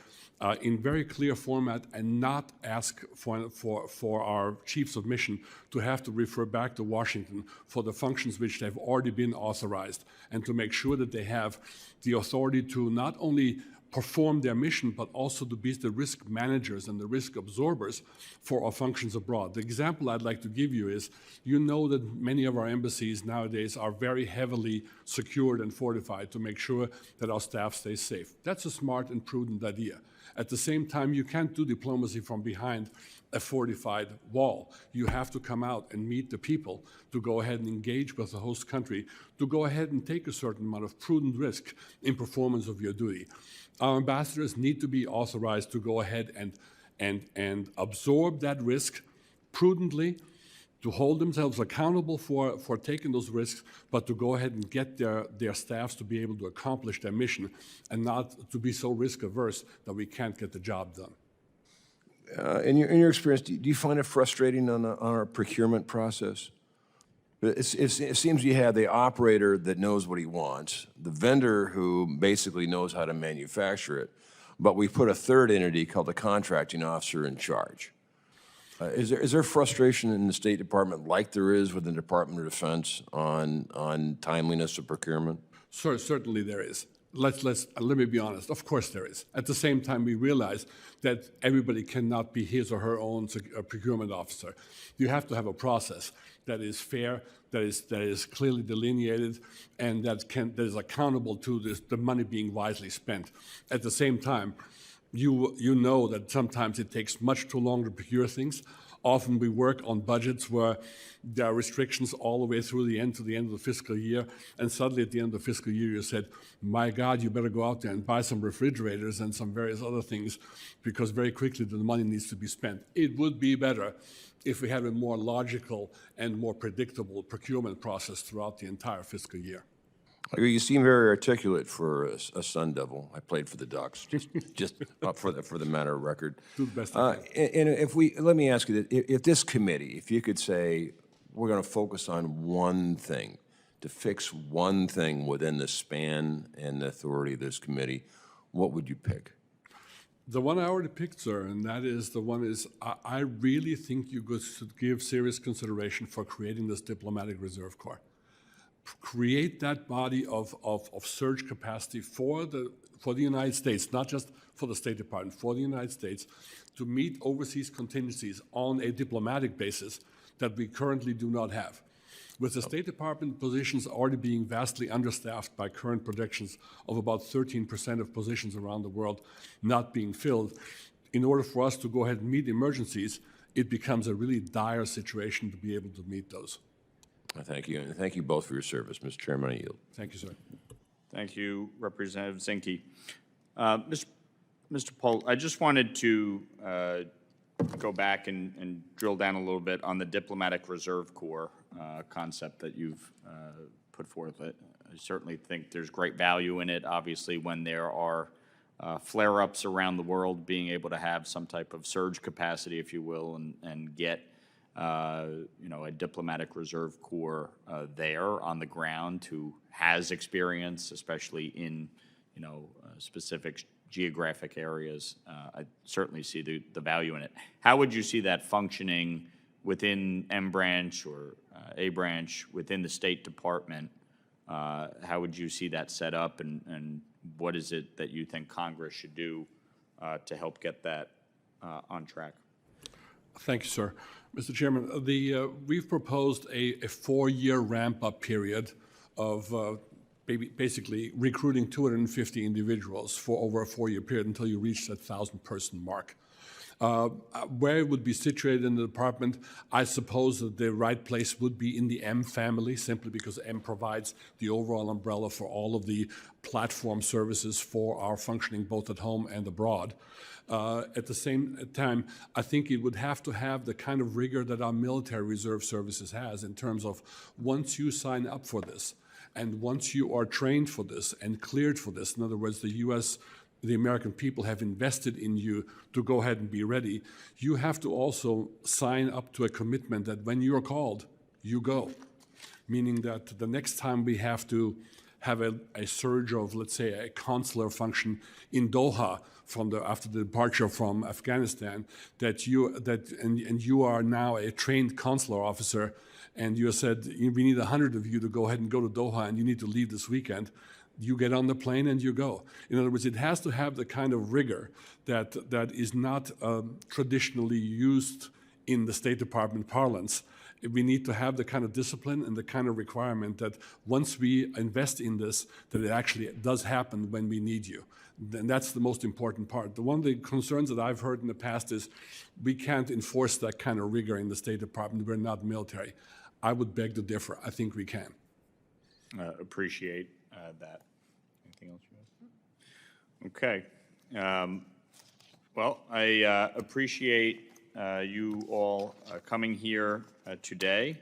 in very clear format, and not ask for our chiefs of mission to have to refer back to Washington for the functions which have already been authorized, and to make sure that they have the authority to not only perform their mission, but also to be the risk managers and the risk absorbers for our functions abroad. The example I'd like to give you is, you know that many of our embassies nowadays are very heavily secured and fortified to make sure that our staff stays safe. That's a smart and prudent idea. At the same time, you can't do diplomacy from behind a fortified wall. You have to come out and meet the people, to go ahead and engage with the host country, to go ahead and take a certain amount of prudent risk in performance of your duty. Our ambassadors need to be authorized to go ahead and absorb that risk prudently, to hold themselves accountable for taking those risks, but to go ahead and get their staffs to be able to accomplish their mission, and not to be so risk averse that we can't get the job done. In your experience, do you find it frustrating on our procurement process? It seems you have the operator that knows what he wants, the vendor who basically knows how to manufacture it, but we put a third entity called the contracting officer in charge. Is there frustration in the State Department, like there is with the Department of Defense, on timeliness of procurement? Certainly there is. Let me be honest. Of course there is. At the same time, we realize that everybody cannot be his or her own procurement officer. You have to have a process that is fair, that is clearly delineated, and that is accountable to the money being wisely spent. At the same time, you know that sometimes it takes much too long to procure things. Often we work on budgets where there are restrictions all the way through the end to the end of the fiscal year, and suddenly at the end of the fiscal year you said, my God, you better go out there and buy some refrigerators and some various other things, because very quickly the money needs to be spent. It would be better if we had a more logical and more predictable procurement process throughout the entire fiscal year. You seem very articulate for a Sun Devil. I played for the Ducks, just for the matter of record. Do the best I can. And let me ask you that, if this committee, if you could say, we're going to focus on one thing, to fix one thing within the span and the authority of this committee, what would you pick? The one I already picked, sir, and that is the one is, I really think you should give serious consideration for creating this diplomatic reserve corps. Create that body of surge capacity for the United States, not just for the State Department, for the United States, to meet overseas contingencies on a diplomatic basis that we currently do not have. With the State Department positions already being vastly understaffed by current projections of about 13% of positions around the world not being filled, in order for us to go ahead and meet emergencies, it becomes a really dire situation to be able to meet those. Thank you, and thank you both for your service. Mr. Chairman, I yield. Thank you, sir. Thank you, Representative Zinke. Mr. Pohl, I just wanted to go back and drill down a little bit on the diplomatic reserve corps concept that you've put forth. I certainly think there's great value in it, obviously, when there are flare-ups around the world, being able to have some type of surge capacity, if you will, and get a diplomatic reserve corps there on the ground who has experience, especially in, specific geographic areas. I certainly see the value in it. How would you see that functioning within M branch or A branch within the State Department? How would you see that set up, and what is it that you think Congress should do to help get that on track? Thank you, sir. Mr. Chairman, we've proposed a 4-year ramp-up period of basically recruiting 250 individuals for over a 4-year period until you reach that 1,000-person mark. Where it would be situated in the department, I suppose that the right place would be in the M family, simply because M provides the overall umbrella for all of the platform services for our functioning both at home and abroad. At the same time, I think it would have to have the kind of rigor that our military reserve services has, in terms of once you sign up for this, and once you are trained for this and cleared for this, in other words, the American people have invested in you to go ahead and be ready, you have to also sign up to a commitment that when you're called, you go. Meaning that the next time we have to have a surge of, let's say, a consular function in Doha after the departure from Afghanistan, and you are now a trained consular officer, and you said, we need 100 of you to go ahead and go to Doha, and you need to leave this weekend. You get on the plane and you go. In other words, it has to have the kind of rigor that is not traditionally used in the State Department parlance. We need to have the kind of discipline and the kind of requirement that once we invest in this, that it actually does happen when we need you. And that's the most important part. One of the concerns that I've heard in the past is we can't enforce that kind of rigor in the State Department. We're not military. I would beg to differ. I think we can. Appreciate that. Anything else you have? Okay. Well, I appreciate you all coming here today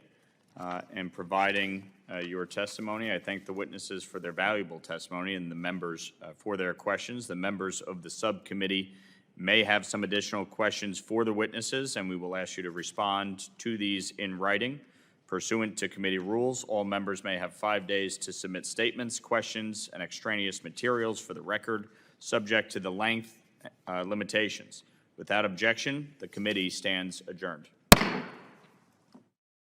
and providing your testimony. I thank the witnesses for their valuable testimony and the members for their questions. The members of the subcommittee may have some additional questions for the witnesses, and we will ask you to respond to these in writing. Pursuant to committee rules, all members may have 5 days to submit statements, questions, and extraneous materials for the record, subject to the length limitations. Without objection, the committee stands adjourned.